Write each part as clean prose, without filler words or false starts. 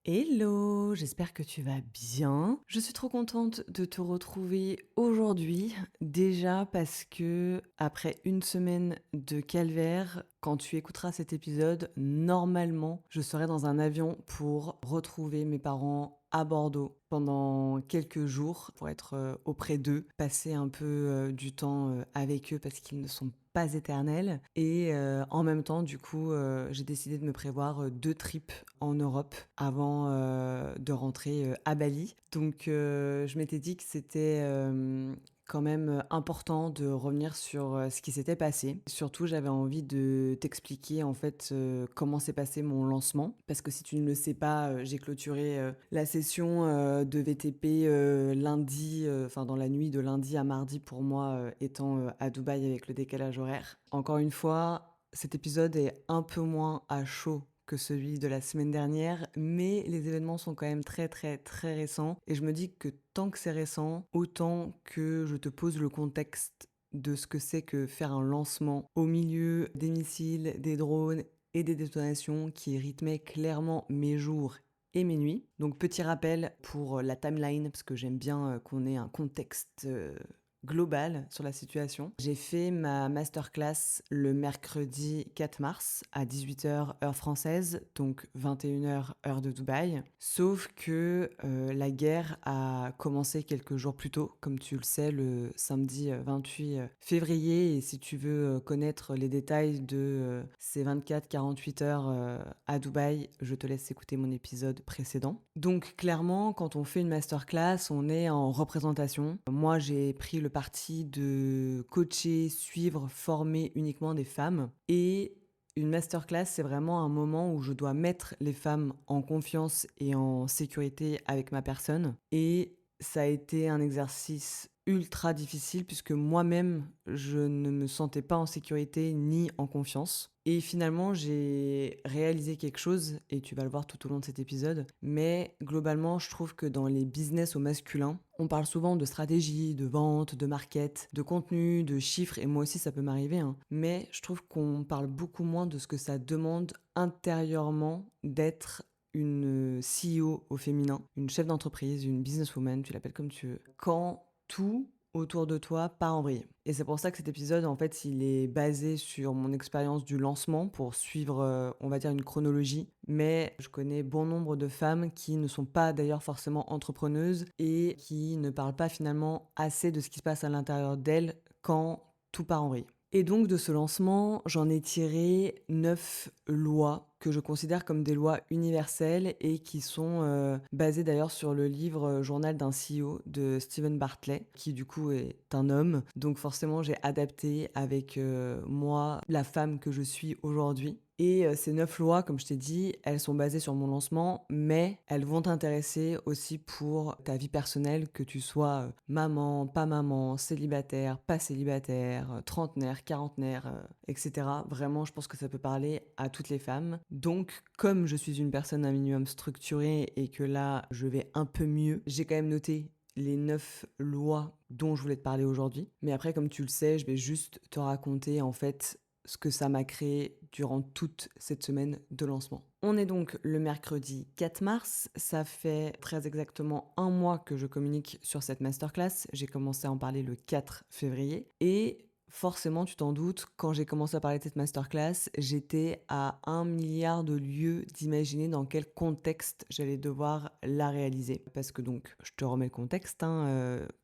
Hello, j'espère que tu vas bien. Je suis trop contente de te retrouver aujourd'hui, déjà parce que après une semaine de calvaire, quand tu écouteras cet épisode, normalement, je serai dans un avion pour retrouver mes parents à Bordeaux pendant quelques jours pour être auprès d'eux, passer un peu du temps avec eux parce qu'ils ne sont pas éternels. Et en même temps, du coup, j'ai décidé de me prévoir 2 trips en Europe avant de rentrer à Bali. Donc je m'étais dit que c'était quand même important de revenir sur ce qui s'était passé. Surtout, j'avais envie de t'expliquer en fait comment s'est passé mon lancement. Parce que si tu ne le sais pas, j'ai clôturé la session de VTP lundi, enfin dans la nuit de lundi à mardi pour moi étant à Dubaï avec le décalage horaire. Encore une fois, cet épisode est un peu moins à chaud que celui de la semaine dernière, mais les événements sont quand même très très très récents et je me dis que tant que c'est récent, autant que je te pose le contexte de ce que c'est que faire un lancement au milieu des missiles, des drones et des détonations qui rythmaient clairement mes jours et mes nuits. Donc petit rappel pour la timeline, parce que j'aime bien qu'on ait un contexte global sur la situation. J'ai fait ma masterclass le mercredi 4 mars à 18h heure française, donc 21h heure de Dubaï. Sauf que la guerre a commencé quelques jours plus tôt, comme tu le sais, le samedi 28 février. Et si tu veux connaître les détails de ces 24-48 heures à Dubaï, je te laisse écouter mon épisode précédent. Donc clairement, quand on fait une masterclass, on est en représentation. Moi, j'ai pris le parti de coacher, suivre, former uniquement des femmes. Et une masterclass, c'est vraiment un moment où je dois mettre les femmes en confiance et en sécurité avec ma personne. Et ça a été un exercice ultra difficile puisque moi-même, je ne me sentais pas en sécurité ni en confiance. Et finalement, j'ai réalisé quelque chose, et tu vas le voir tout au long de cet épisode, mais globalement, je trouve que dans les business au masculin, on parle souvent de stratégie, de vente, de market, de contenu, de chiffres, et moi aussi ça peut m'arriver, hein. Mais je trouve qu'on parle beaucoup moins de ce que ça demande intérieurement d'être une CEO au féminin, une chef d'entreprise, une businesswoman, tu l'appelles comme tu veux. Quand tout autour de toi part en vrille. Et c'est pour ça que cet épisode, en fait, il est basé sur mon expérience du lancement pour suivre, on va dire, une chronologie. Mais je connais bon nombre de femmes qui ne sont pas d'ailleurs forcément entrepreneuses et qui ne parlent pas finalement assez de ce qui se passe à l'intérieur d'elles quand tout part en vrille. Et donc de ce lancement, j'en ai tiré 9 lois que je considère comme des lois universelles et qui sont basées d'ailleurs sur le livre Journal d'un CEO de Steven Bartlett, qui du coup est un homme. Donc forcément j'ai adapté avec moi la femme que je suis aujourd'hui. Et ces 9 lois, comme je t'ai dit, elles sont basées sur mon lancement, mais elles vont t'intéresser aussi pour ta vie personnelle, que tu sois maman, célibataire, pas célibataire, trentenaire, quarantenaire, etc. Vraiment, je pense que ça peut parler à toutes les femmes. Donc, comme je suis une personne un minimum structurée et que là, je vais un peu mieux, j'ai quand même noté les 9 lois dont je voulais te parler aujourd'hui. Mais après, comme tu le sais, je vais juste te raconter en fait ce que ça m'a créé durant toute cette semaine de lancement. On est donc le mercredi 4 mars, ça fait très exactement un mois que je communique sur cette masterclass, j'ai commencé à en parler le 4 février, et forcément, tu t'en doutes, quand j'ai commencé à parler de cette masterclass, j'étais à 1 milliard de lieues d'imaginer dans quel contexte j'allais devoir la réaliser. Parce que donc, je te remets le contexte,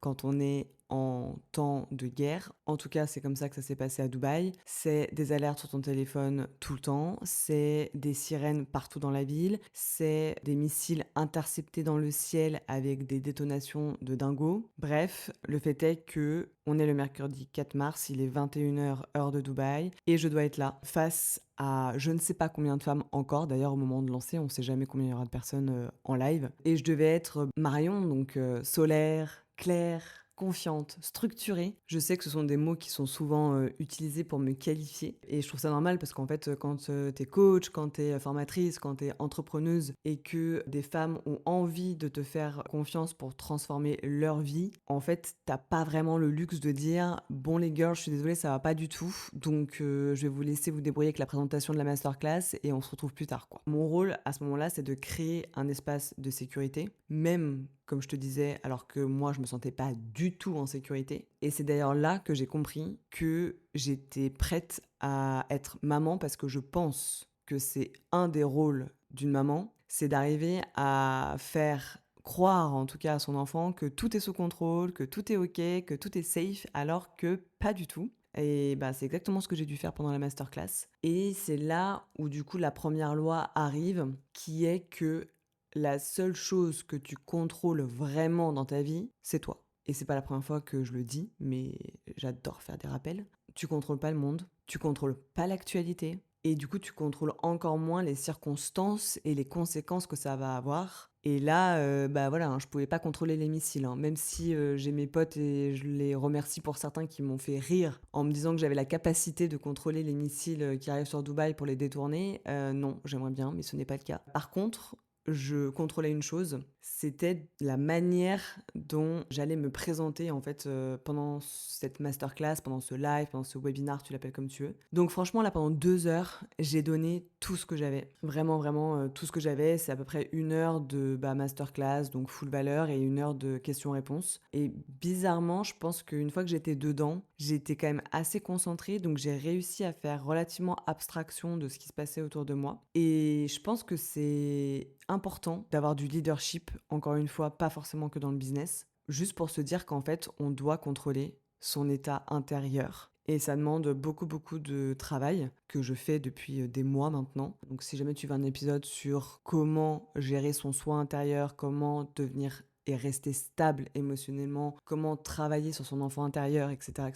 quand on est en temps de guerre. En tout cas, c'est comme ça que ça s'est passé à Dubaï. C'est des alertes sur ton téléphone tout le temps, c'est des sirènes partout dans la ville, c'est des missiles interceptés dans le ciel avec des détonations de dingo. Bref, le fait est que on est le mercredi 4 mars, il est 21h heure de Dubaï et je dois être là face à je ne sais pas combien de femmes encore. D'ailleurs, au moment de lancer, on ne sait jamais combien il y aura de personnes en live. Et je devais être Marion, donc solaire, claire, confiante, structurée. Je sais que ce sont des mots qui sont souvent utilisés pour me qualifier et je trouve ça normal parce qu'en fait, quand tu es coach, quand tu es formatrice, quand tu es entrepreneuse et que des femmes ont envie de te faire confiance pour transformer leur vie, en fait, t'as pas vraiment le luxe de dire bon les girls, je suis désolée, ça va pas du tout, donc je vais vous laisser vous débrouiller avec la présentation de la masterclass et on se retrouve plus tard, quoi. Mon rôle à ce moment-là, c'est de créer un espace de sécurité, même comme je te disais, alors que moi je me sentais pas du tout en sécurité. Et c'est d'ailleurs là que j'ai compris que j'étais prête à être maman parce que je pense que c'est un des rôles d'une maman, c'est d'arriver à faire croire en tout cas à son enfant que tout est sous contrôle, que tout est ok, que tout est safe, alors que pas du tout. Et bah, c'est exactement ce que j'ai dû faire pendant la masterclass. Et c'est là où du coup la première loi arrive, qui est que la seule chose que tu contrôles vraiment dans ta vie, c'est toi. Et c'est pas la première fois que je le dis, mais j'adore faire des rappels. Tu contrôles pas le monde, tu contrôles pas l'actualité, et du coup tu contrôles encore moins les circonstances et les conséquences que ça va avoir. Et là, bah voilà, hein, je pouvais pas contrôler les missiles, hein, même si j'ai mes potes et je les remercie pour certains qui m'ont fait rire en me disant que j'avais la capacité de contrôler les missiles qui arrivent sur Dubaï pour les détourner. Non, j'aimerais bien, mais ce n'est pas le cas. Par contre, je contrôlais une chose, c'était la manière dont j'allais me présenter en fait pendant cette masterclass, pendant ce live, pendant ce webinar, tu l'appelles comme tu veux. Donc franchement là pendant 2 heures, j'ai donné tout ce que j'avais. Vraiment, vraiment tout ce que j'avais. C'est à peu près 1 heure de masterclass, donc full valeur, et 1 heure de questions-réponses. Et bizarrement, je pense qu'une fois que j'étais dedans, j'étais quand même assez concentrée, donc j'ai réussi à faire relativement abstraction de ce qui se passait autour de moi. Et je pense que c'est important d'avoir du leadership, encore une fois, pas forcément que dans le business, juste pour se dire qu'en fait, on doit contrôler son état intérieur. Et ça demande beaucoup, beaucoup de travail que je fais depuis des mois maintenant. Donc si jamais tu veux un épisode sur comment gérer son soi intérieur, comment devenir et rester stable émotionnellement, comment travailler sur son enfant intérieur, etc.,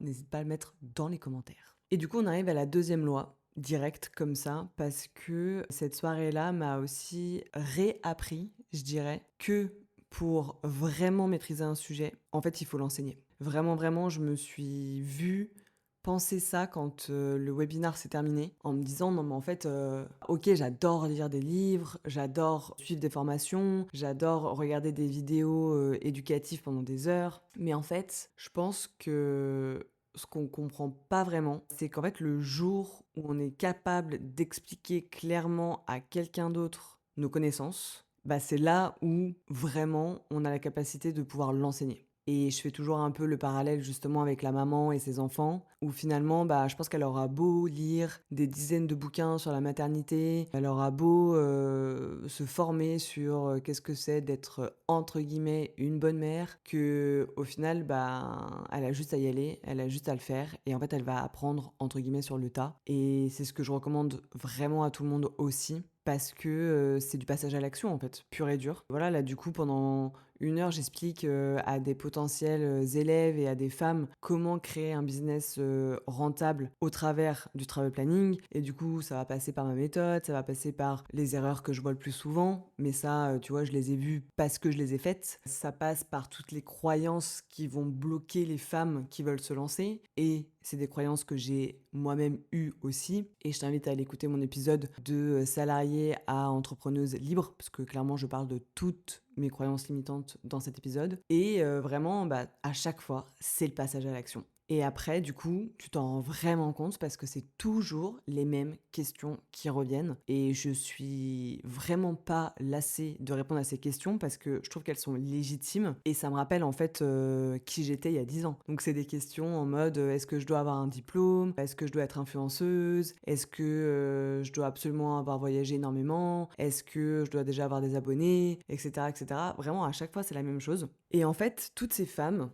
n'hésite pas à le mettre dans les commentaires. Et du coup, on arrive à la deuxième loi, direct comme ça, parce que cette soirée-là m'a aussi réappris, je dirais, que pour vraiment maîtriser un sujet, en fait, il faut l'enseigner. Vraiment, vraiment, je me suis vue penser ça quand le webinar s'est terminé, en me disant non mais en fait, ok, j'adore lire des livres, j'adore suivre des formations, j'adore regarder des vidéos éducatives pendant des heures, mais en fait, je pense que ce qu'on comprend pas vraiment, c'est qu'en fait le jour où on est capable d'expliquer clairement à quelqu'un d'autre nos connaissances, bah c'est là où vraiment on a la capacité de pouvoir l'enseigner. Et je fais toujours un peu le parallèle justement avec la maman et ses enfants, où finalement, bah, je pense qu'elle aura beau lire des dizaines de bouquins sur la maternité, elle aura beau se former sur qu'est-ce que c'est d'être entre guillemets une bonne mère, que au final, bah, elle a juste à y aller, elle a juste à le faire, et en fait, elle va apprendre entre guillemets sur le tas. Et c'est ce que je recommande vraiment à tout le monde aussi, parce que c'est du passage à l'action en fait, pur et dur. Voilà, là du coup pendant 1 heure, j'explique à des potentiels élèves et à des femmes comment créer un business rentable au travers du travel planning. Et du coup, ça va passer par ma méthode, ça va passer par les erreurs que je vois le plus souvent. Mais ça, tu vois, je les ai vues parce que je les ai faites. Ça passe par toutes les croyances qui vont bloquer les femmes qui veulent se lancer. Et c'est des croyances que j'ai moi-même eues aussi. Et je t'invite à aller écouter mon épisode de salarié à entrepreneuse libre, parce que clairement, je parle de toutes mes croyances limitantes dans cet épisode. Et vraiment, bah, à chaque fois, c'est le passage à l'action. Et après, du coup, tu t'en rends vraiment compte parce que c'est toujours les mêmes questions qui reviennent. Et je suis vraiment pas lassée de répondre à ces questions parce que je trouve qu'elles sont légitimes. Et ça me rappelle en fait qui j'étais il y a 10 ans. Donc c'est des questions en mode est-ce que je dois avoir un diplôme? Est-ce que je dois être influenceuse? Est-ce que je dois absolument avoir voyagé énormément? Est-ce que je dois déjà avoir des abonnés? Etc. etc. Vraiment, à chaque fois, c'est la même chose. Et en fait, toutes ces femmes,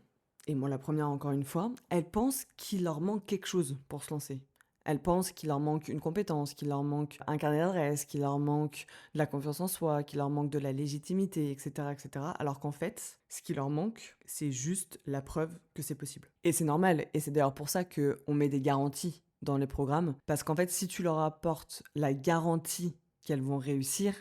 et moi la première encore une fois, elles pensent qu'il leur manque quelque chose pour se lancer. Elles pensent qu'il leur manque une compétence, qu'il leur manque un carnet d'adresse, qu'il leur manque de la confiance en soi, qu'il leur manque de la légitimité, etc., etc. Alors qu'en fait, ce qui leur manque, c'est juste la preuve que c'est possible. Et c'est normal, et c'est d'ailleurs pour ça qu'on met des garanties dans les programmes, parce qu'en fait, si tu leur apportes la garantie qu'elles vont réussir,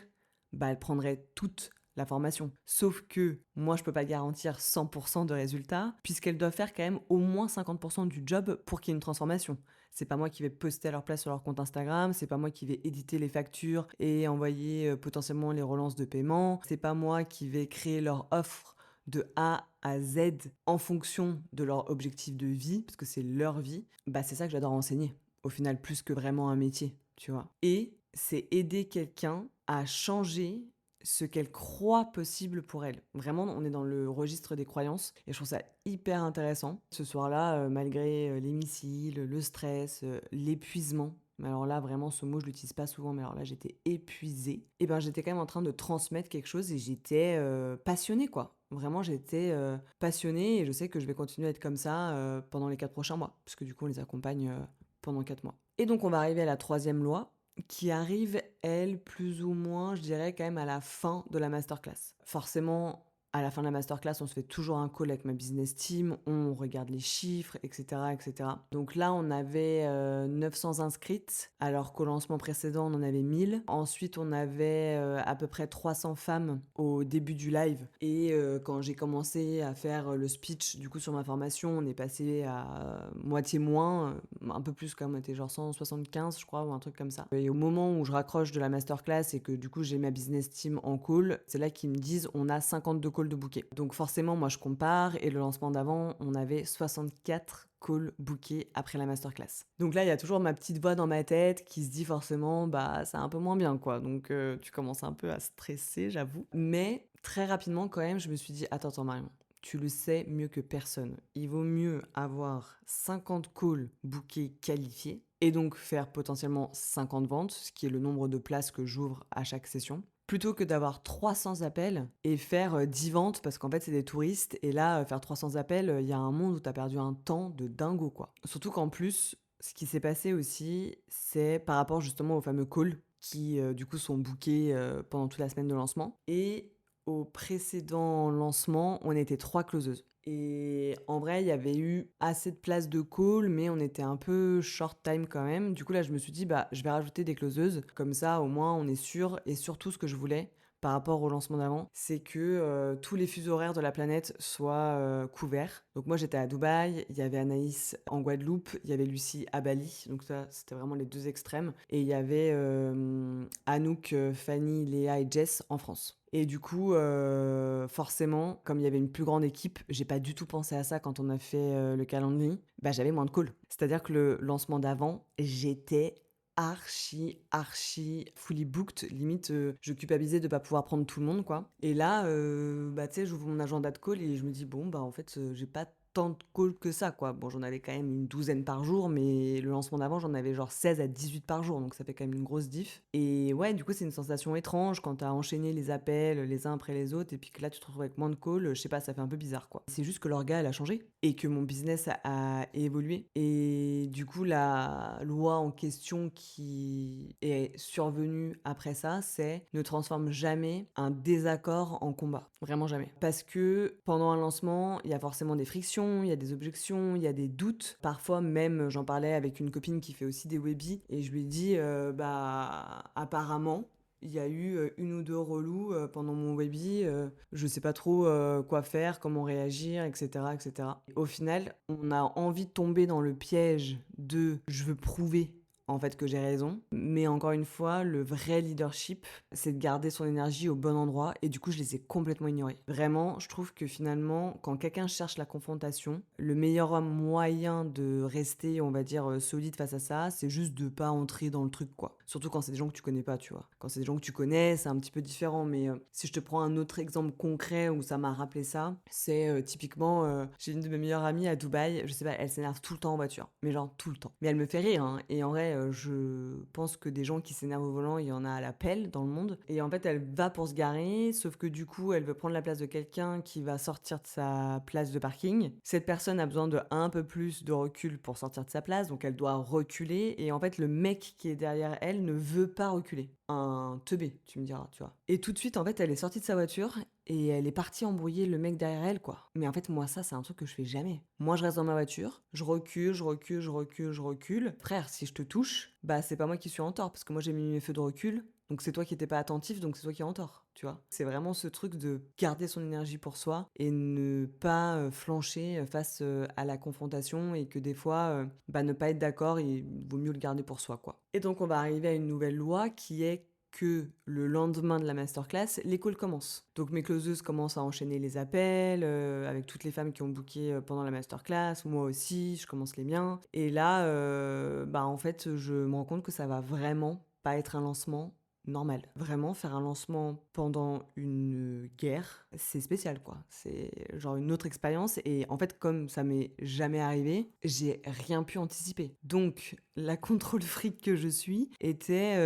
bah elles prendraient toute la formation. Sauf que moi, je peux pas garantir 100% de résultats, puisqu'elles doivent faire quand même au moins 50% du job pour qu'il y ait une transformation. C'est pas moi qui vais poster à leur place sur leur compte Instagram, c'est pas moi qui vais éditer les factures et envoyer potentiellement les relances de paiement, c'est pas moi qui vais créer leur offre de A à Z en fonction de leur objectif de vie, parce que c'est leur vie. Bah, c'est ça que j'adore enseigner, au final, plus que vraiment un métier, tu vois. Et c'est aider quelqu'un à changer ce qu'elle croit possible pour elle. Vraiment, on est dans le registre des croyances et je trouve ça hyper intéressant. Ce soir-là, malgré les missiles, le stress, l'épuisement, mais alors là, vraiment, ce mot, je l'utilise pas souvent, mais alors là, j'étais épuisée. Et ben, j'étais quand même en train de transmettre quelque chose et j'étais passionnée, quoi. Vraiment, j'étais passionnée et je sais que je vais continuer à être comme ça pendant les 4 prochains mois, puisque du coup, on les accompagne pendant 4 mois. Et donc, on va arriver à la troisième loi, qui arrive, elle, plus ou moins, je dirais, quand même à la fin de la masterclass. Forcément, à la fin de la masterclass, on se fait toujours un call avec ma business team, on regarde les chiffres, etc. etc. Donc là, on avait 900 inscrites, alors qu'au lancement précédent, on en avait 1000. Ensuite, on avait à peu près 300 femmes au début du live. Et quand j'ai commencé à faire le speech, du coup, sur ma formation, on est passé à moitié moins, un peu plus quand même, on était genre 175, je crois, ou un truc comme ça. Et au moment où je raccroche de la masterclass et que du coup, j'ai ma business team en call, c'est là qu'ils me disent, on a 52 calls de booké. Donc forcément, moi, je compare, et le lancement d'avant, on avait 64 calls bookés après la masterclass. Donc là, il y a toujours ma petite voix dans ma tête qui se dit forcément, bah, c'est un peu moins bien, quoi. Donc tu commences un peu à stresser, j'avoue. Mais très rapidement, quand même, je me suis dit, attends, Marion, tu le sais mieux que personne. Il vaut mieux avoir 50 calls bookés qualifiés et donc faire potentiellement 50 ventes, ce qui est le nombre de places que j'ouvre à chaque session, plutôt que d'avoir 300 appels et faire 10 ventes parce qu'en fait c'est des touristes et là faire 300 appels, il y a un monde où tu as perdu un temps de dingo, quoi. Surtout qu'en plus, ce qui s'est passé aussi, c'est par rapport justement aux fameux calls qui du coup sont bookés pendant toute la semaine de lancement, et au précédent lancement, on était 3 closeuses. Et en vrai, il y avait eu assez de places de call, mais on était un peu short time quand même. Du coup, là, je me suis dit, bah, je vais rajouter des closeuses. Comme ça, au moins, on est sûr. Et surtout, ce que je voulais par rapport au lancement d'avant, c'est que tous les fuseaux horaires de la planète soient couverts. Donc moi, j'étais à Dubaï, il y avait Anaïs en Guadeloupe, il y avait Lucie à Bali. Donc ça, c'était vraiment les deux extrêmes. Et il y avait Anouk, Fanny, Léa et Jess en France. Et du coup, forcément, comme il y avait une plus grande équipe, j'ai pas du tout pensé à ça quand on a fait le calendrier, bah j'avais moins de calls. C'est-à-dire que le lancement d'avant, j'étais archi fully booked, limite je culpabilisais de pas pouvoir prendre tout le monde, quoi. Et là bah tu sais, j'ouvre mon agenda de call et je me dis bon bah en fait j'ai pas tant de calls que ça, quoi. Bon, j'en avais quand même une douzaine par jour, mais le lancement d'avant, j'en avais genre 16 à 18 par jour, donc ça fait quand même une grosse diff. Et ouais, du coup, c'est une sensation étrange quand t'as enchaîné les appels les uns après les autres, et puis que là, tu te retrouves avec moins de calls, je sais pas, ça fait un peu bizarre, quoi. C'est juste que l'orga, elle a changé, et que mon business a évolué. Et du coup, la loi en question qui est survenue après ça, c'est ne transforme jamais un désaccord en combat. Vraiment jamais. Parce que pendant un lancement, il y a forcément des frictions, il y a des objections, il y a des doutes. Parfois même, j'en parlais avec une copine qui fait aussi des webis, et je lui ai dit, bah apparemment, il y a eu une ou deux relous pendant mon webi, je sais pas trop quoi faire, comment réagir, etc., etc. Au final, on a envie de tomber dans le piège de je veux prouver en fait que j'ai raison, mais encore une fois, le vrai leadership, c'est de garder son énergie au bon endroit, et du coup, je les ai complètement ignorés. Vraiment, je trouve que finalement, quand quelqu'un cherche la confrontation, le meilleur moyen de rester, on va dire, solide face à ça, c'est juste de pas entrer dans le truc, quoi. Surtout quand c'est des gens que tu connais pas, tu vois. Quand c'est des gens que tu connais, c'est un petit peu différent, mais si je te prends un autre exemple concret où ça m'a rappelé ça, c'est typiquement, j'ai une de mes meilleures amies à Dubaï, je sais pas, elle s'énerve tout le temps en voiture, mais genre tout le temps. Mais elle me fait rire, hein, et en vrai, je pense que des gens qui s'énervent au volant, il y en a à la pelle dans le monde. Et en fait, elle va pour se garer, sauf que du coup, elle veut prendre la place de quelqu'un qui va sortir de sa place de parking. Cette personne a besoin de un peu plus de recul pour sortir de sa place, donc elle doit reculer. Et en fait, le mec qui est derrière elle ne veut pas reculer. Un teubé, tu me diras, tu vois. Et tout de suite, en fait, elle est sortie de sa voiture et elle est partie embrouiller le mec derrière elle, quoi. Mais en fait, moi, ça, c'est un truc que je fais jamais. Moi, je reste dans ma voiture, je recule, je recule, je recule, je recule. Frère, si je te touche, bah, c'est pas moi qui suis en tort, parce que moi, j'ai mis mes feux de recul, donc c'est toi qui étais pas attentif, donc c'est toi qui es en tort. tu vois? C'est vraiment ce truc de garder son énergie pour soi et ne pas, flancher, face, à la confrontation et que des fois, ne pas être d'accord, il vaut mieux le garder pour soi, quoi. Et donc on va arriver à une nouvelle loi qui est que le lendemain de la masterclass, les calls commencent. Donc mes closeuses commencent à enchaîner les appels, avec toutes les femmes qui ont booké, pendant la masterclass, moi aussi, je commence les miens et là, en fait, je me rends compte que ça va vraiment pas être un lancement normal. Vraiment faire un lancement pendant une, guerre, c'est spécial, quoi. C'est genre une autre expérience et en fait, comme ça m'est jamais arrivé, j'ai rien pu anticiper. Donc la contrôle fric que je suis était,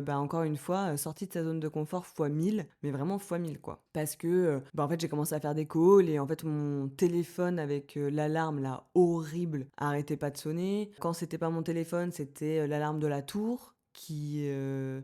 encore une fois, sortie de sa zone de confort fois 1000, mais vraiment fois 1000, quoi. Parce que, en fait, j'ai commencé à faire des calls et en fait, mon téléphone avec, l'alarme là, horrible, arrêtait pas de sonner. Quand c'était pas mon téléphone, c'était, l'alarme de la tour qui,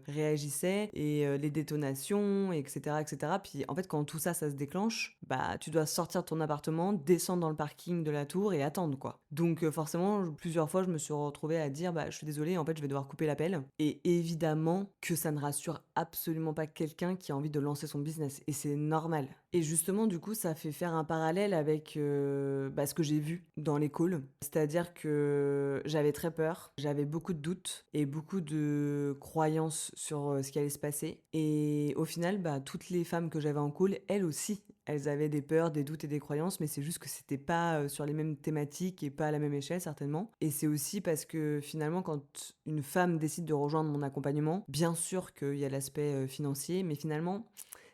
réagissait et les détonations et cetera et cetera. Puis en fait, quand tout ça, ça se déclenche, tu dois sortir de ton appartement, descendre dans le parking de la tour et attendre, quoi. Donc forcément, plusieurs fois, je me suis retrouvée à dire: «Je suis désolée, en fait, je vais devoir couper l'appel» et évidemment que ça ne rassure absolument pas quelqu'un qui a envie de lancer son business et c'est normal. Et justement, du coup, ça fait faire un parallèle avec, ce que j'ai vu dans les calls. C'est-à-dire que j'avais très peur, j'avais beaucoup de doutes et beaucoup de croyances sur, ce qui allait se passer et au final, toutes les femmes que j'avais en call, elles aussi, elles avaient des peurs, des doutes et des croyances, mais c'est juste que c'était pas, sur les mêmes thématiques et pas à la même échelle certainement et c'est aussi parce que finalement quand une femme décide de rejoindre mon accompagnement, bien sûr qu'il y a l'aspect, financier, mais finalement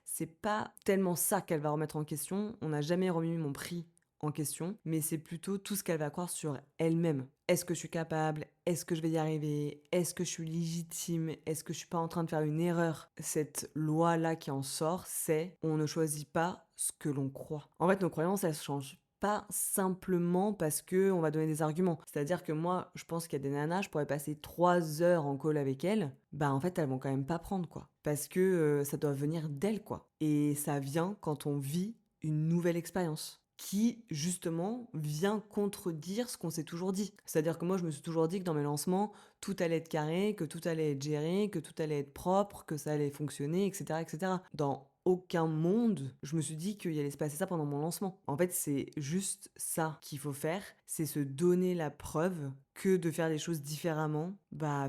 c'est pas tellement ça qu'elle va remettre en question. On n'a jamais remis mon prix en question, mais c'est plutôt tout ce qu'elle va croire sur elle-même. Est-ce que je suis capable? Est-ce que je vais y arriver? Est-ce que je suis légitime? Est-ce que je suis pas en train de faire une erreur? Cette loi-là qui en sort, c'est on ne choisit pas ce que l'on croit. En fait, nos croyances, elles changent pas simplement parce que on va donner des arguments. C'est-à-dire que moi, je pense qu'il y a des nanas, je pourrais passer 3 heures en call avec elles, en fait, elles vont quand même pas prendre, quoi. Parce que, ça doit venir d'elles, quoi. Et ça vient quand on vit une nouvelle expérience qui, justement, vient contredire ce qu'on s'est toujours dit. C'est-à-dire que moi, je me suis toujours dit que dans mes lancements, tout allait être carré, que tout allait être géré, que tout allait être propre, que ça allait fonctionner, et cetera, et cetera. Dans aucun monde, je me suis dit qu'il allait se passer ça pendant mon lancement. En fait, c'est juste ça qu'il faut faire, c'est se donner la preuve que de faire les choses différemment,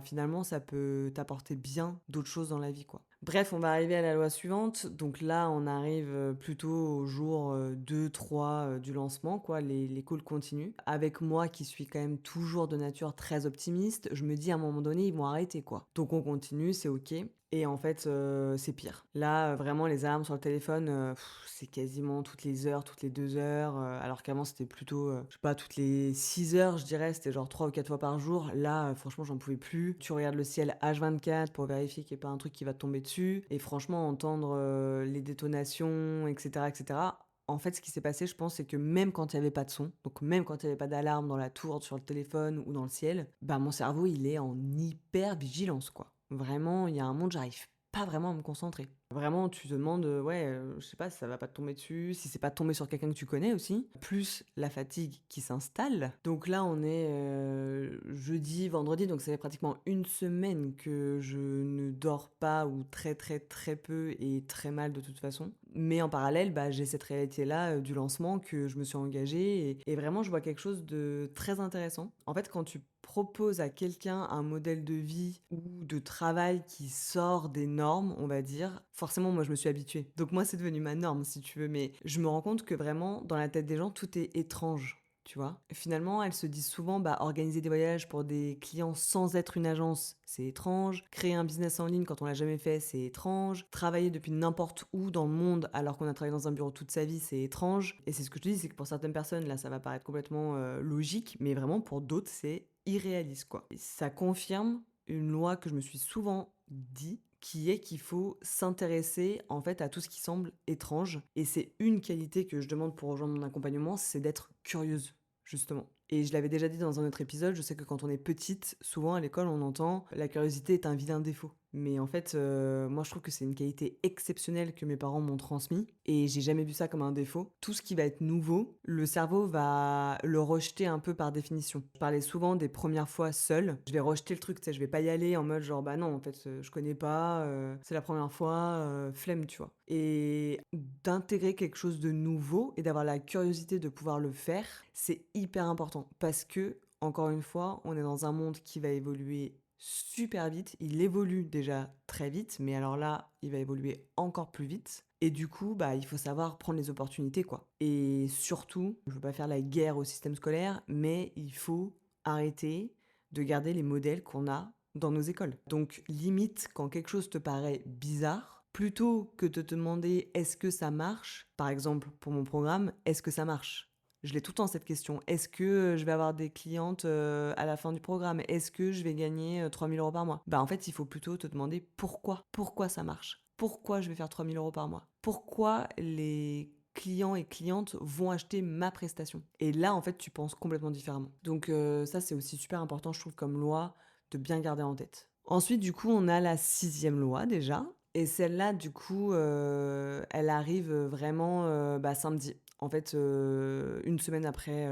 finalement, ça peut t'apporter bien d'autres choses dans la vie, quoi. Bref, on va arriver à la loi suivante. Donc là, on arrive plutôt au jour 2-3 du lancement, quoi. Les calls continuent. Avec moi, qui suis quand même toujours de nature très optimiste, je me dis à un moment donné, ils vont arrêter, quoi. Donc on continue, c'est ok. Et en fait, c'est pire. Là, vraiment, les alarmes sur le téléphone, c'est quasiment toutes les heures, toutes les 2 heures, alors qu'avant, c'était plutôt, je sais pas, toutes les 6 heures, je dirais. C'était genre 3 ou 4 fois par jour. Là, franchement, j'en pouvais plus. Tu regardes le ciel H24 pour vérifier qu'il y ait pas un truc qui va te tomber dessus et franchement, entendre, les détonations et cetera. En fait, ce qui s'est passé, je pense, c'est que même quand il y avait pas de son, donc même quand il y avait pas d'alarme dans la tour, sur le téléphone ou dans le ciel, mon cerveau, il est en hyper vigilance, quoi. Vraiment, il y a un monde, j'arrive pas vraiment à me concentrer. Vraiment, tu te demandes, je sais pas si ça va pas te tomber dessus, si c'est pas tombé sur quelqu'un que tu connais aussi, plus la fatigue qui s'installe. Donc là, on est, jeudi, vendredi, donc ça fait pratiquement une semaine que je ne dors pas ou très, très, très peu et très mal de toute façon. Mais en parallèle, j'ai cette réalité-là, du lancement que je me suis engagée et vraiment je vois quelque chose de très intéressant. En fait, quand tu proposes à quelqu'un un modèle de vie ou de travail qui sort des normes, on va dire, forcément, moi, je me suis habituée. Donc moi, c'est devenu ma norme, si tu veux, mais je me rends compte que vraiment, dans la tête des gens, tout est étrange. Tu vois? Finalement, elles se disent souvent, organiser des voyages pour des clients sans être une agence, c'est étrange. Créer un business en ligne quand on l'a jamais fait, c'est étrange. Travailler depuis n'importe où dans le monde alors qu'on a travaillé dans un bureau toute sa vie, c'est étrange. Et c'est ce que je te dis, c'est que pour certaines personnes, là, ça va paraître complètement logique, mais vraiment pour d'autres, c'est irréaliste, quoi. Et ça confirme une loi que je me suis souvent dit, qui est qu'il faut s'intéresser en fait à tout ce qui semble étrange. Et c'est une qualité que je demande pour rejoindre mon accompagnement, c'est d'être curieuse, justement. Et je l'avais déjà dit dans un autre épisode, je sais que quand on est petite, souvent à l'école on entend «la curiosité est un vilain défaut». Mais en fait, moi je trouve que c'est une qualité exceptionnelle que mes parents m'ont transmis et j'ai jamais vu ça comme un défaut. Tout ce qui va être nouveau, le cerveau va le rejeter un peu par définition. Je parlais souvent des premières fois seule, je vais rejeter le truc, tu sais, je vais pas y aller en mode genre: «Bah non, en fait, je connais pas, c'est la première fois, flemme», tu vois? Et d'intégrer quelque chose de nouveau et d'avoir la curiosité de pouvoir le faire, c'est hyper important parce que encore une fois, on est dans un monde qui va évoluer super vite. Il évolue déjà très vite, mais alors là, il va évoluer encore plus vite. Et du coup, bah, il faut savoir prendre les opportunités, quoi. Et surtout, je veux pas faire la guerre au système scolaire, mais il faut arrêter de garder les modèles qu'on a dans nos écoles. Donc, limite, quand quelque chose te paraît bizarre, plutôt que de te demander est-ce que ça marche, par exemple pour mon programme, est-ce que ça marche? Je l'ai tout le temps cette question. Est-ce que, je vais avoir des clientes, à la fin du programme? Est-ce que je vais gagner, 3 000 € par mois? Bah, en fait, il faut plutôt te demander pourquoi? Pourquoi ça marche? Pourquoi je vais faire 3 000 € par mois? Pourquoi les clients et clientes vont acheter ma prestation? Et là, en fait, tu penses complètement différemment. Donc ça, c'est aussi super important, je trouve, comme loi, de bien garder en tête. Ensuite, du coup, on a la sixième loi déjà et celle-là, du coup, elle arrive, vraiment, bah, samedi. En fait, 1 semaine après,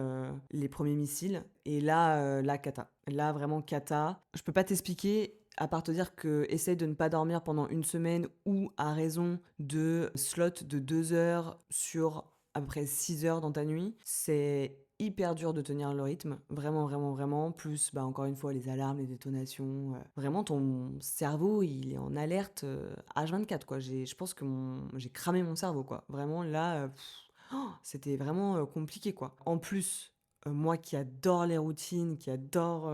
les premiers missiles et là, cata. Là, vraiment cata. Je peux pas t'expliquer à part te dire que essaye de ne pas dormir pendant 1 semaine ou à raison de slots de 2 heures sur à peu près 6 heures dans ta nuit. C'est hyper dur de tenir le rythme, vraiment, vraiment, vraiment. Plus, bah, encore une fois, les alarmes, les détonations, vraiment ton cerveau, il est en alerte, H24 quoi. Je pense que j'ai cramé mon cerveau quoi. Vraiment là, c'était vraiment, compliqué, quoi. En plus, moi qui adore les routines, qui adore,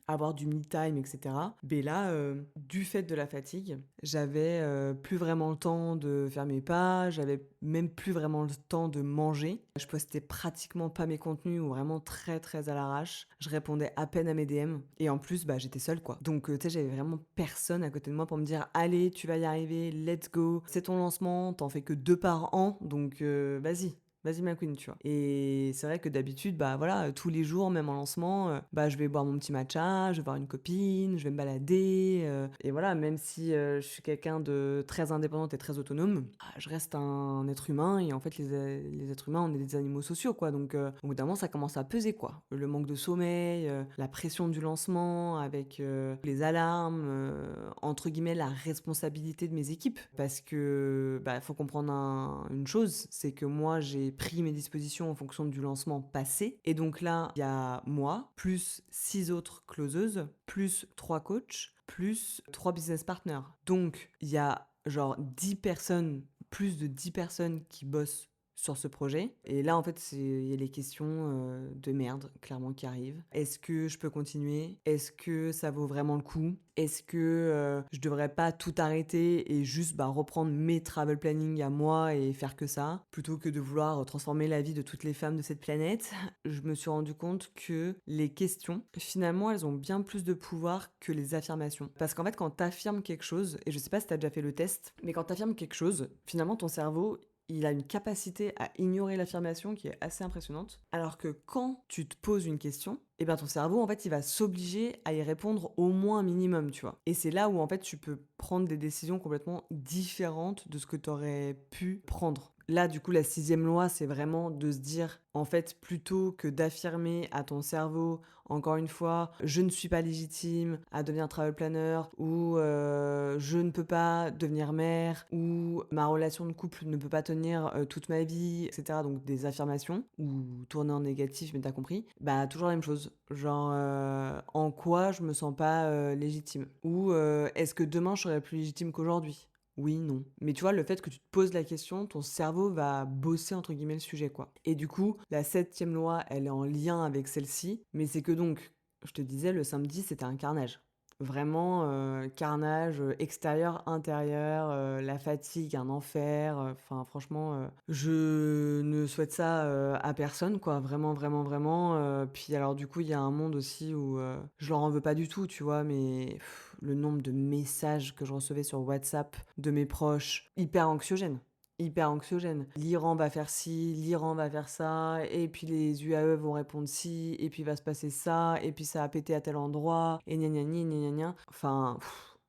avoir du me time et cetera, beh, là, du fait de la fatigue, j'avais, plus vraiment le temps de faire mes pas, j'avais même plus vraiment le temps de manger. Je postais pratiquement pas mes contenus ou vraiment très, très à l'arrache. Je répondais à peine à mes DM et en plus, bah, j'étais seule, quoi. Donc, tu sais, j'avais vraiment personne à côté de moi pour me dire: «Allez, tu vas y arriver, let's go, c'est ton lancement, tu fais que 2 par an, donc vas-y». Vas-y ma queen, tu vois? Et c'est vrai que d'habitude, bah, voilà, tous les jours, même en lancement, bah, je vais boire mon petit matcha, je vais voir une copine, je vais me balader, et voilà, même si, je suis quelqu'un de très indépendante et très autonome, bah, je reste un être humain et en fait, les êtres humains, on est des animaux sociaux, quoi, donc au bout d'un moment, ça commence à peser, quoi. Le manque de sommeil, la pression du lancement avec, les alarmes, entre guillemets «la responsabilité de mes équipes». Parce que, bah, faut comprendre une chose, c'est que moi, j'ai pris mes dispositions en fonction du lancement passé et donc là, il y a moi, plus 6 autres closeuses, plus 3 coachs, plus 3 business partners. Donc il y a genre 10 personnes, plus de 10 personnes qui bossent sur ce projet et là, en fait, il y a les questions, de merde, clairement, qui arrivent. Est-ce que je peux continuer? Est-ce que ça vaut vraiment le coup? Est-ce que, je devrais pas tout arrêter et juste, bah, reprendre mes travel planning à moi et faire que ça? Plutôt que de vouloir, transformer la vie de toutes les femmes de cette planète. Je me suis rendu compte que les questions, finalement, elles ont bien plus de pouvoir que les affirmations. Parce qu'en fait, quand tu affirmes quelque chose et je sais pas si tu as déjà fait le test, mais quand tu affirmes quelque chose, finalement, ton cerveau, il a une capacité à ignorer l'affirmation qui est assez impressionnante. Alors que quand tu te poses une question, eh ben ton cerveau, en fait, il va s'obliger à y répondre au moins un minimum, tu vois. Et c'est là où, en fait, tu peux prendre des décisions complètement différentes de ce que tu aurais pu prendre. Là, du coup, la sixième loi, c'est vraiment de se dire, en fait, plutôt que d'affirmer à ton cerveau, encore une fois, je ne suis pas légitime à devenir travel planner, ou je ne peux pas devenir mère, ou ma relation de couple ne peut pas tenir toute ma vie, etc. Donc des affirmations, ou tourner en négatif, mais t'as compris. Bah, toujours la même chose. Genre, en quoi je me sens pas légitime? Ou est-ce que demain je serai plus légitime qu'aujourd'hui? Oui, non. Mais tu vois, le fait que tu te poses la question, ton cerveau va bosser entre guillemets le sujet, quoi. Et du coup, la septième loi, elle est en lien avec celle-ci, mais c'est que donc, je te disais, le samedi, c'était un carnage. Vraiment, carnage, extérieur, intérieur, la fatigue, un enfer, enfin franchement, je ne souhaite ça, à personne quoi, vraiment, vraiment, vraiment, puis alors du coup, il y a un monde aussi où, je leur en veux pas du tout, tu vois? Mais le nombre de messages que je recevais sur WhatsApp de mes proches, hyper anxiogène. Hyper anxiogène. L'Iran va faire ci, l'Iran va faire ça, et puis les UAE vont répondre ci, et puis il va se passer ça, et puis ça a pété à tel endroit, et gna gna gna gna gna gna. Enfin,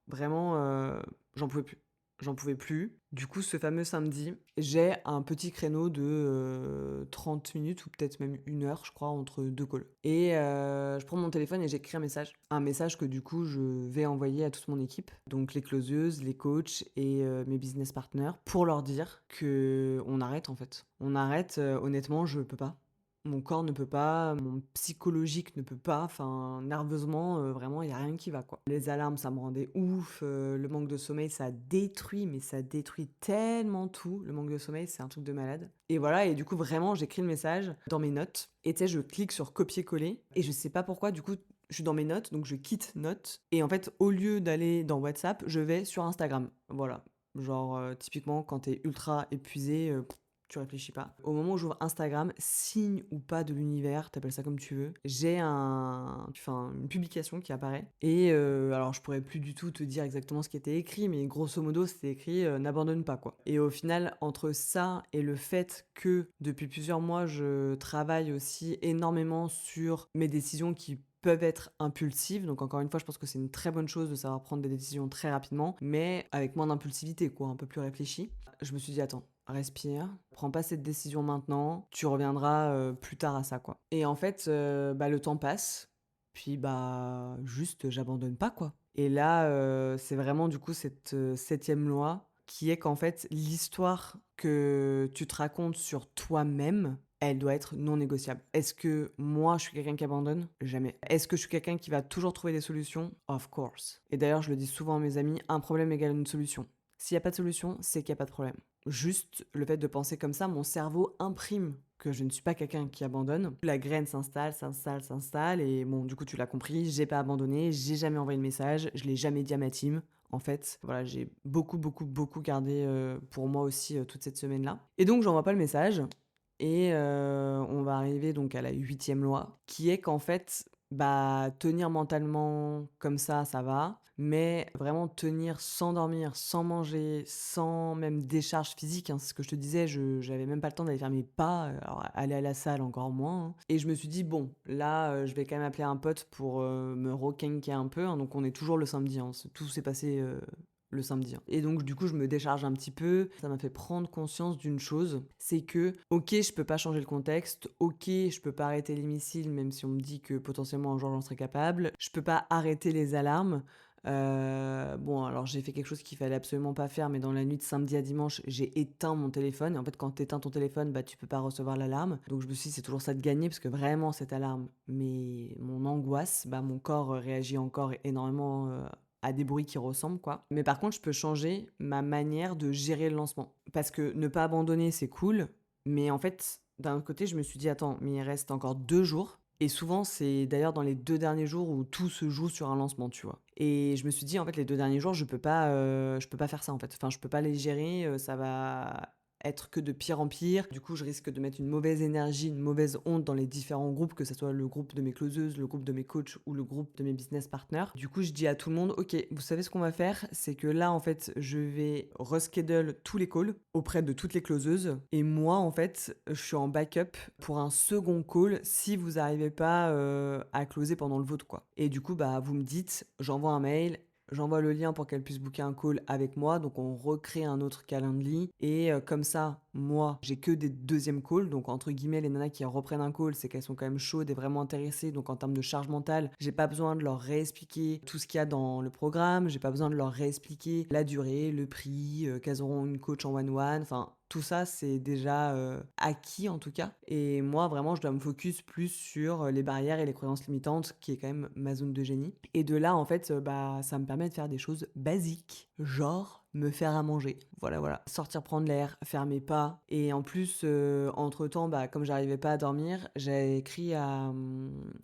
Vraiment, j'en pouvais plus. J'en pouvais plus. Du coup, ce fameux samedi, j'ai un petit créneau de, 30 minutes ou peut-être même 1 heure, je crois, entre 2 calls et je prends mon téléphone et j'écris un message. Un message que du coup, je vais envoyer à toute mon équipe, donc les closeuses, les coachs et mes business partners pour leur dire que on arrête, en fait. On arrête, honnêtement, je peux pas. Mon corps ne peut pas, mon psychologique ne peut pas, enfin nerveusement, vraiment il y a rien qui va, quoi. Les alarmes, ça me rendait ouf, le manque de sommeil, ça détruit, mais ça détruit tellement tout. Le manque de sommeil, c'est un truc de malade et voilà et du coup vraiment j'écris le message dans mes notes et tu sais, je clique sur copier-coller et je sais pas pourquoi du coup, je suis dans mes notes, donc je quitte notes et en fait, au lieu d'aller dans WhatsApp, je vais sur Instagram. Voilà. Genre, typiquement quand tu es ultra épuisé, tu réfléchis pas. Au moment où j'ouvre Instagram, signe ou pas de l'univers, t'appelles ça comme tu veux, j'ai une publication qui apparaît. Et alors, je pourrais plus du tout te dire exactement ce qui était écrit, mais grosso modo, c'était écrit n'abandonne pas, quoi. Et au final, entre ça et le fait que depuis plusieurs mois, je travaille aussi énormément sur mes décisions qui peuvent être impulsives. Donc encore une fois, je pense que c'est une très bonne chose de savoir prendre des décisions très rapidement, mais avec moins d'impulsivité, quoi, un peu plus réfléchi. Je me suis dit, attends, respire, prends pas cette décision maintenant, tu reviendras plus tard à ça, quoi. Et en fait, bah, le temps passe, puis bah, juste, j'abandonne pas, quoi. Et là, c'est vraiment du coup cette 7e loi qui est qu'en fait, l'histoire que tu te racontes sur toi-même, elle doit être non négociable. Est-ce que moi, je suis quelqu'un qui abandonne? Jamais. Est-ce que je suis quelqu'un qui va toujours trouver des solutions? Of course. Et d'ailleurs, je le dis souvent à mes amis, un problème égale une solution. S'il y a pas de solution, c'est qu'il y a pas de problème. Juste le fait de penser comme ça, mon cerveau imprime que je ne suis pas quelqu'un qui abandonne. La graine s'installe, s'installe, s'installe et bon, du coup, tu l'as compris, j'ai pas abandonné, j'ai jamais envoyé de message, je l'ai jamais dit à ma team. En fait, voilà, j'ai beaucoup, beaucoup, beaucoup gardé pour moi aussi toute cette semaine-là. Et donc, j'envoie pas le message. Et on va arriver donc à la 8e loi, qui est qu'en fait, bah, tenir mentalement comme ça va, mais vraiment tenir sans dormir, sans manger, sans même décharge physique, hein, c'est ce que je te disais, j'avais même pas le temps d'aller faire mes pas, alors aller à la salle encore moins, hein. Et je me suis dit: «Bon, là, je vais quand même appeler un pote pour, me requinquer un peu», hein, donc on est toujours le samedi, hein, tout s'est passé, le samedi, hein. Et donc du coup, je me décharge un petit peu. Ça m'a fait prendre conscience d'une chose, c'est que, OK, je peux pas changer le contexte, OK, je peux pas arrêter les missiles même si on me dit que potentiellement un jour j'en serais capable. Je peux pas arrêter les alarmes. Bon, alors j'ai fait quelque chose qu'il fallait absolument pas faire, mais dans la nuit de samedi à dimanche, j'ai éteint mon téléphone et en fait, quand tu éteins ton téléphone, bah, tu peux pas recevoir l'alarme. Donc je me suis dit: «C'est toujours ça de gagner» parce que vraiment cette alarme, mais mon angoisse, bah, mon corps, réagit encore énormément, à des bruits qui ressemblent, quoi. Mais par contre, je peux changer ma manière de gérer le lancement. Parce que ne pas abandonner, c'est cool, mais en fait, d'un autre côté, je me suis dit: «Attends, mais il reste encore 2 jours» et souvent, c'est d'ailleurs dans les 2 derniers jours où tout se joue sur un lancement, tu vois? Et je me suis dit: «En fait, les 2 derniers jours, je peux pas faire ça, en fait. Enfin, je peux pas les gérer, ça va être que de pire en pire. Du coup, je risque de mettre une mauvaise énergie, une mauvaise onde dans les différents groupes, que ce soit le groupe de mes closeuses, le groupe de mes coachs ou le groupe de mes business partners. Du coup, je dis à tout le monde, OK, vous savez ce qu'on va faire? C'est que là, en fait, je vais reschedule tous les calls auprès de toutes les closeuses. Et moi, en fait, je suis en backup pour un second call si vous n'arrivez pas à closer pendant le vôtre, quoi. Et du coup, bah, vous me dites, j'envoie un mail, j'envoie le lien pour qu'elle puisse booker un call avec moi, donc on recrée un autre Calendly et comme ça, moi, j'ai que des deuxièmes calls, donc entre guillemets, les nanas qui reprennent un call, c'est qu'elles sont quand même chaudes et vraiment intéressées, donc en termes de charge mentale, j'ai pas besoin de leur réexpliquer tout ce qu'il y a dans le programme, j'ai pas besoin de leur réexpliquer la durée, le prix, qu'elles auront une coach en one-one, enfin, tout ça, c'est déjà acquis en tout cas. Et moi, vraiment, je dois me focus plus sur les barrières et les croyances limitantes, qui est quand même ma zone de génie. Et de là, en fait, bah, ça me permet de faire des choses basiques, genre me faire à manger. Voilà, voilà. Sortir prendre l'air, faire mes pas. Et en plus, entre-temps, bah, comme j'arrivais pas à dormir, j'ai écrit à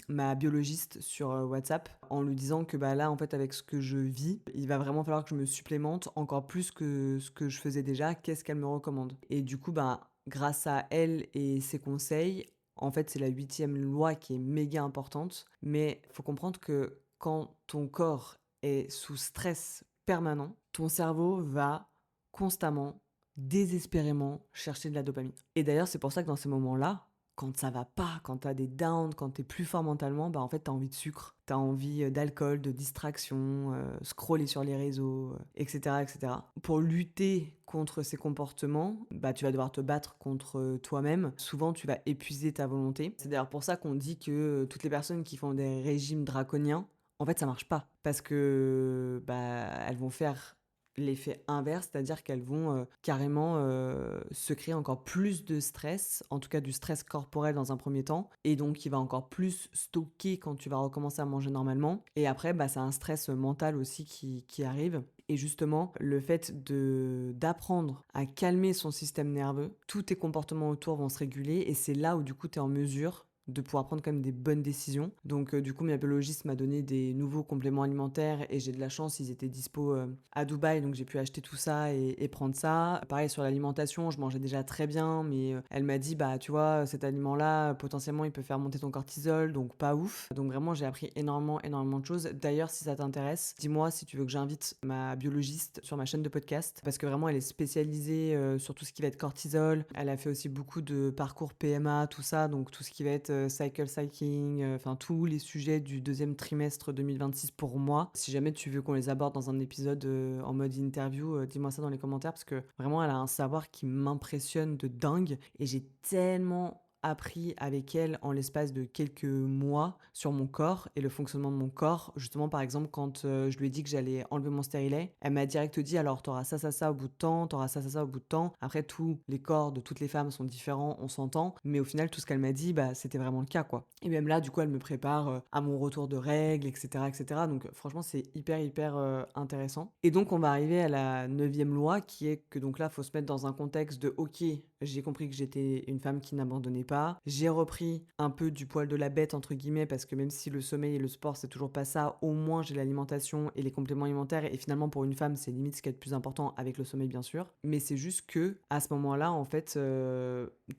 ma biologiste sur WhatsApp en lui disant que bah, là, en fait, avec ce que je vis, il va vraiment falloir que je me supplémente encore plus que ce que je faisais déjà. Qu'est-ce qu'elle me recommande? Et du coup, bah, grâce à elle et ses conseils, en fait, c'est la 8e loi qui est méga importante. Mais il faut comprendre que quand ton corps est sous stress permanent, ton cerveau va constamment, désespérément chercher de la dopamine. Et d'ailleurs, c'est pour ça que dans ces moments-là, quand ça va pas, quand t'as des downs, quand t'es plus fort mentalement, bah en fait t'as envie de sucre, t'as envie d'alcool, de distraction, scroller sur les réseaux, etc., etc. Pour lutter contre ces comportements, bah tu vas devoir te battre contre toi-même. Souvent tu vas épuiser ta volonté. C'est d'ailleurs pour ça qu'on dit que toutes les personnes qui font des régimes draconiens, en fait ça marche pas. Parce que bah elles vont faire l'effet inverse, c'est-à-dire qu'elles vont carrément se créer encore plus de stress, en tout cas du stress corporel dans un premier temps, et donc il va encore plus stocker quand tu vas recommencer à manger normalement. Et après, bah, c'est un stress mental aussi qui arrive. Et justement, le fait d'apprendre à calmer son système nerveux, tous tes comportements autour vont se réguler, et c'est là où du coup tu es en mesure de pouvoir prendre quand même des bonnes décisions. Donc du coup, ma biologiste m'a donné des nouveaux compléments alimentaires et j'ai de la chance, ils étaient dispo à Dubaï, donc j'ai pu acheter tout ça et prendre ça. Pareil sur l'alimentation, je mangeais déjà très bien, mais elle m'a dit, bah tu vois, cet aliment-là, potentiellement, il peut faire monter ton cortisol, donc pas ouf. Donc vraiment, j'ai appris énormément de choses. D'ailleurs, si ça t'intéresse, dis-moi si tu veux que j'invite ma biologiste sur ma chaîne de podcast, parce que vraiment, elle est spécialisée sur tout ce qui va être cortisol. Elle a fait aussi beaucoup de parcours PMA, tout ça, donc tout ce qui va être cycle cycling, enfin tous les sujets du deuxième trimestre 2026 pour moi. Si jamais tu veux qu'on les aborde dans un épisode en mode interview, dis-moi ça dans les commentaires parce que vraiment elle a un savoir qui m'impressionne de dingue et j'ai tellement appris avec elle en l'espace de quelques mois sur mon corps et le fonctionnement de mon corps. Justement, par exemple, quand je lui ai dit que j'allais enlever mon stérilet, elle m'a direct dit alors t'auras ça au bout de temps, t'auras ça au bout de temps. Après, tous les corps de toutes les femmes sont différents, on s'entend, mais au final, tout ce qu'elle m'a dit, bah, c'était vraiment le cas, quoi. Et même là, du coup, elle me prépare à mon retour de règles, etc., etc. Donc, franchement, c'est hyper intéressant. Et donc, on va arriver à la 9e loi qui est que donc là, faut se mettre dans un contexte de ok, j'ai compris que j'étais une femme qui n'abandonnait pas. J'ai repris un peu du poil de la bête, entre guillemets, parce que même si le sommeil et le sport, c'est toujours pas ça, au moins j'ai l'alimentation et les compléments alimentaires. Et finalement, pour une femme, c'est limite ce qui est le plus important avec le sommeil, bien sûr. Mais c'est juste que, à ce moment-là, en fait,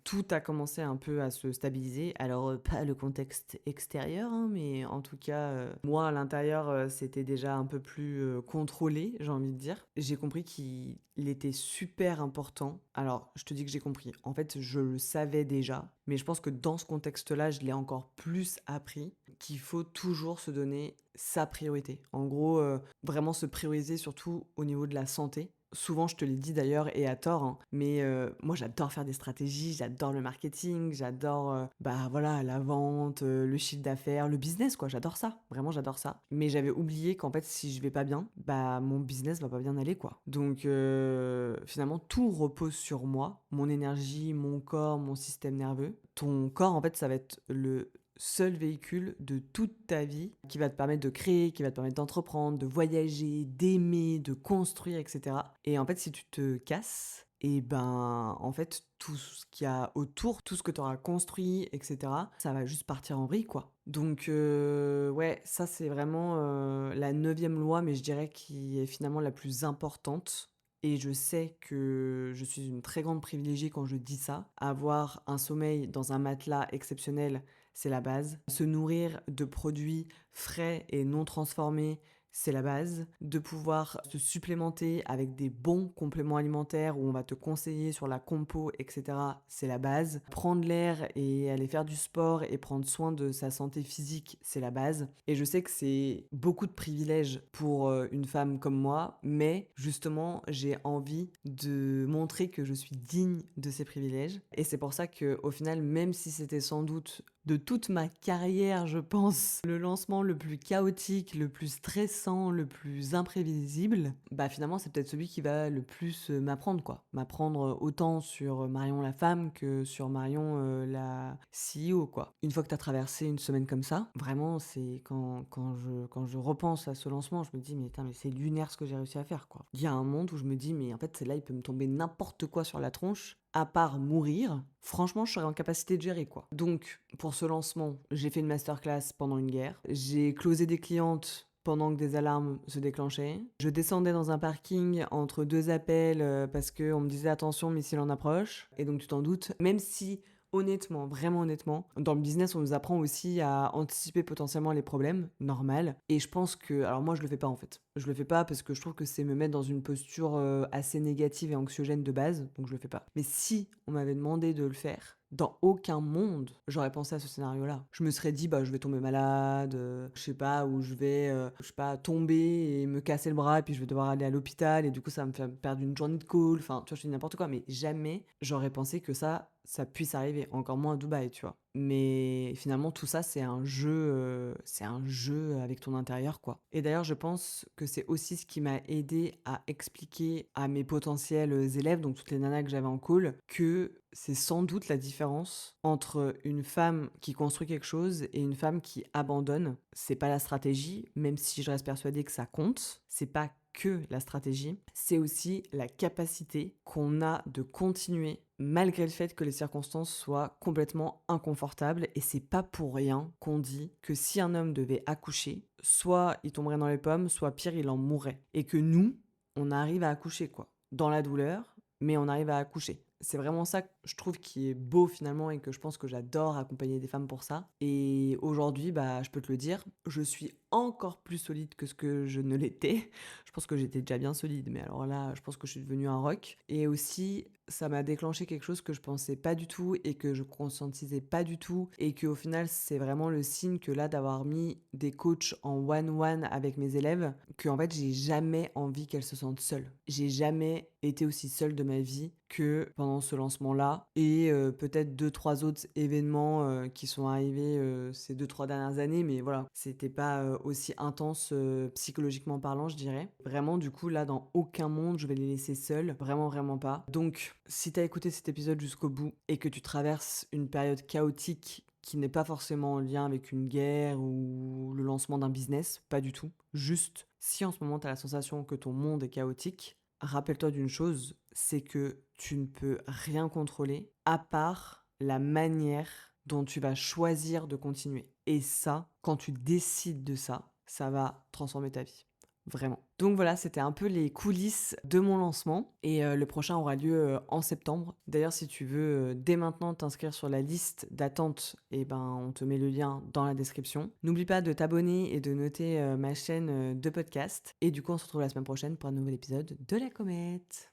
tout a commencé un peu à se stabiliser. Alors, pas le contexte extérieur, hein, mais en tout cas, moi, à l'intérieur, c'était déjà un peu plus contrôlé, j'ai envie de dire. J'ai compris qu'il était super important. Alors, je te dis que j'ai compris. En fait, je le savais déjà, mais je pense que dans ce contexte-là, je l'ai encore plus appris qu'il faut toujours se donner sa priorité. En gros, vraiment se prioriser surtout au niveau de la santé. Souvent, je te l'ai dit d'ailleurs, et à tort, hein, mais moi j'adore faire des stratégies, j'adore le marketing, j'adore bah voilà, la vente, le chiffre d'affaires, le business quoi, j'adore ça, vraiment j'adore ça. Mais j'avais oublié qu'en fait si je vais pas bien, bah mon business va pas bien aller quoi. Donc finalement tout repose sur moi, mon énergie, mon corps, mon système nerveux. Ton corps en fait ça va être le seul véhicule de toute ta vie qui va te permettre de créer, qui va te permettre d'entreprendre, de voyager, d'aimer, de construire, etc. Et en fait, si tu te casses, et ben, en fait, tout ce qu'il y a autour, tout ce que tu auras construit, etc., ça va juste partir en vrille, quoi. Donc, ouais, ça, c'est vraiment la 9e loi, mais je dirais qui est finalement la plus importante. Et je sais que je suis une très grande privilégiée quand je dis ça. Avoir un sommeil dans un matelas exceptionnel, c'est la base. Se nourrir de produits frais et non transformés, c'est la base. De pouvoir se supplémenter avec des bons compléments alimentaires où on va te conseiller sur la compo, etc., c'est la base. Prendre l'air et aller faire du sport et prendre soin de sa santé physique, c'est la base. Et je sais que c'est beaucoup de privilèges pour une femme comme moi, mais justement, j'ai envie de montrer que je suis digne de ces privilèges. Et c'est pour ça que, au final, même si c'était sans doute de toute ma carrière, je pense, le lancement le plus chaotique, le plus stressant, le plus imprévisible, bah finalement c'est peut-être celui qui va le plus m'apprendre quoi. M'apprendre autant sur Marion la femme que sur Marion la CEO quoi. Une fois que tu as traversé une semaine comme ça, vraiment c'est quand je repense à ce lancement, je me dis mais putain mais c'est lunaire ce que j'ai réussi à faire quoi. Il y a un monde où je me dis mais en fait là il peut me tomber n'importe quoi sur la tronche à part mourir, franchement, je serais en capacité de gérer, quoi. Donc, pour ce lancement, j'ai fait une masterclass pendant une guerre. J'ai closé des clientes pendant que des alarmes se déclenchaient. Je descendais dans un parking entre deux appels parce qu'on me disait attention, missile en approche. Et donc, tu t'en doutes, même si honnêtement, vraiment honnêtement, dans le business, on nous apprend aussi à anticiper potentiellement les problèmes, normal. Et je pense que, alors moi je le fais pas en fait. Je le fais pas parce que je trouve que c'est me mettre dans une posture, assez négative et anxiogène de base, donc je le fais pas. Mais si on m'avait demandé de le faire, dans aucun monde, j'aurais pensé à ce scénario-là. Je me serais dit: «Bah, je vais tomber malade, je sais pas, ou je vais, je sais pas, tomber et me casser le bras et puis je vais devoir aller à l'hôpital et du coup ça va me faire perdre une journée de call». Enfin, tu vois, je te dis n'importe quoi, mais jamais j'aurais pensé que ça puisse arriver, encore moins à Dubaï, tu vois? Mais finalement tout ça c'est un jeu avec ton intérieur, quoi. Et d'ailleurs je pense que c'est aussi ce qui m'a aidé à expliquer à mes potentiels, élèves, donc toutes les nanas que j'avais en call, que c'est sans doute la différence entre une femme qui construit quelque chose et une femme qui abandonne. C'est pas la stratégie, même si je reste persuadée que ça compte, c'est pas que la stratégie, c'est aussi la capacité qu'on a de continuer malgré le fait que les circonstances soient complètement inconfortables. Et c'est pas pour rien qu'on dit que si un homme devait accoucher, soit il tomberait dans les pommes, soit pire, il en mourrait. Et que nous, on arrive à accoucher, quoi. Dans la douleur, mais on arrive à accoucher. C'est vraiment ça que je trouve qui est beau finalement et que je pense que j'adore accompagner des femmes pour ça. Et aujourd'hui, bah, je peux te le dire, je suis encore plus solide que ce que je ne l'étais. Je pense que j'étais déjà bien solide, mais alors là, je pense que je suis devenue un roc. Et aussi, ça m'a déclenché quelque chose que je pensais pas du tout et que je conscientisais pas du tout. Et qu'au final, c'est vraiment le signe que là, d'avoir mis des coachs en one-one avec mes élèves, que en fait, j'ai jamais envie qu'elles se sentent seules. J'ai jamais été aussi seule de ma vie que pendant ce lancement-là. Et peut-être deux, trois autres événements qui sont arrivés ces deux, trois dernières années, mais voilà, c'était pas aussi intense psychologiquement parlant, je dirais. Vraiment, du coup, là, dans aucun monde, je vais les laisser seuls. Vraiment, vraiment pas. Donc, si t'as écouté cet épisode jusqu'au bout et que tu traverses une période chaotique qui n'est pas forcément en lien avec une guerre ou le lancement d'un business, pas du tout. Juste, si en ce moment tu as la sensation que ton monde est chaotique, rappelle-toi d'une chose, c'est que tu ne peux rien contrôler à part la manière dont tu vas choisir de continuer. Et ça, quand tu décides de ça, ça va transformer ta vie. Vraiment. Donc voilà, c'était un peu les coulisses de mon lancement et le prochain aura lieu en septembre. D'ailleurs, si tu veux dès maintenant t'inscrire sur la liste d'attente, eh ben, on te met le lien dans la description. N'oublie pas de t'abonner et de noter ma chaîne de podcast. Et du coup, on se retrouve la semaine prochaine pour un nouvel épisode de La Comète.